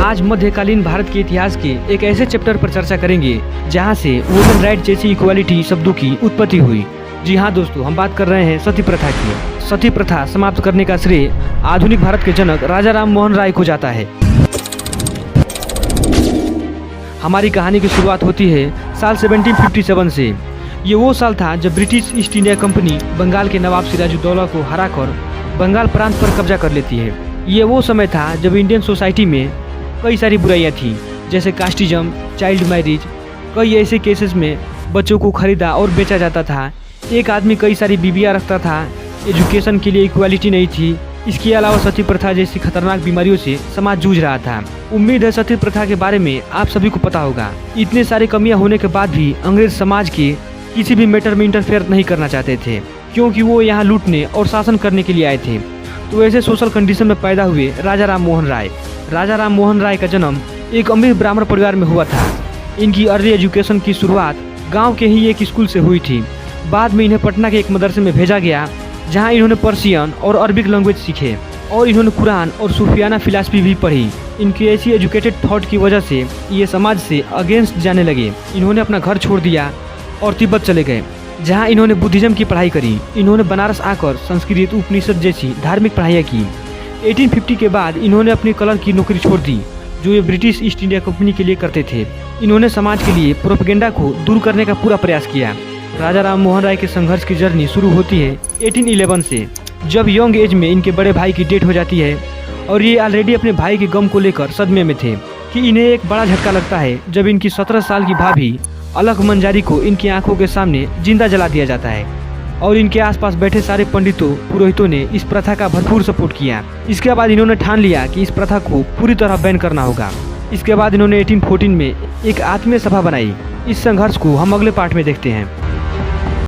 आज मध्यकालीन भारत के इतिहास के एक ऐसे चैप्टर पर चर्चा करेंगे जहां से वुमेन राइट जैसी इक्वालिटी शब्दों की उत्पत्ति हुई। जी हाँ दोस्तों, हम बात कर रहे हैं सती प्रथा की। सती प्रथा समाप्त करने का श्रेय आधुनिक भारत के जनक राजा राम मोहन राय को जाता है। हमारी कहानी की शुरुआत होती है साल 1757 से। ये वो साल था जब British East India Company Bengal के नवाब सिराजुद्दौला को हराकर बंगाल प्रांत पर कब्जा कर लेती है। ये वो समय था जब इंडियन सोसाइटी में कई सारी बुराइयां थी, जैसे कास्टिज्म, चाइल्ड मैरिज। कई ऐसे केसेस में बच्चों को खरीदा और बेचा जाता था। एक आदमी कई सारी बीवियां रखता था। एजुकेशन के लिए इक्वालिटी नहीं थी। इसके अलावा सती प्रथा जैसी खतरनाक बीमारियों से समाज जूझ रहा था। उम्मीद है सती प्रथा के बारे में आप सभी को पता होगा। इतने सारी कमियां होने के बाद भी अंग्रेज समाज के किसी भी मैटर में इंटरफेयर नहीं करना चाहते थे, क्योंकि वो यहाँ लूटने और शासन करने के लिए आए थे। तो ऐसे सोशल कंडीशन में पैदा हुए राजा राम मोहन राय। राजा राम मोहन राय का जन्म एक अमीर ब्राह्मण परिवार में हुआ था। इनकी अर्ली एजुकेशन की शुरुआत गांव के ही एक स्कूल से हुई थी। बाद में इन्हें पटना के एक मदरसे में भेजा गया, जहां इन्होंने पर्शियन और अरबिक लैंग्वेज सीखे और इन्होंने कुरान और सूफियाना फिलासफी भी पढ़ी। इनकी ऐसी एजुकेटेड थॉट की वजह से ये समाज से अगेंस्ट जाने लगे। इन्होंने अपना घर छोड़ दिया और तिब्बत चले गए, जहां इन्होंने बुद्धिज्म की पढ़ाई करी। इन्होंने बनारस आकर संस्कृत, उपनिषद जैसी धार्मिक पढ़ाइयाँ की। 1850 के बाद इन्होंने अपनी कलर की नौकरी छोड़ दी, जो ये ब्रिटिश ईस्ट इंडिया कंपनी के लिए करते थे। इन्होंने समाज के लिए प्रोपेगेंडा को दूर करने का पूरा प्रयास किया। राजा राम मोहन राय के संघर्ष की जर्नी शुरू होती है 1811 से, जब यंग एज में इनके बड़े भाई की डेथ हो जाती है और ये ऑलरेडी अपने भाई के गम को लेकर सदमे में थे कि इन्हें एक बड़ा झटका लगता है जब इनकी 17 साल की भाभी अलख मंजारी को इनकी आंखों के सामने जिंदा जला दिया जाता है। और इनके आसपास बैठे सारे पंडितों पुरोहितों ने इस प्रथा का भरपूर सपोर्ट किया। इसके बाद इन्होंने ठान लिया कि इस प्रथा को पूरी तरह बैन करना होगा। इसके बाद इन्होंने 1814 में एक आत्मीय सभा बनाई। इस संघर्ष को हम अगले पार्ट में देखते हैं।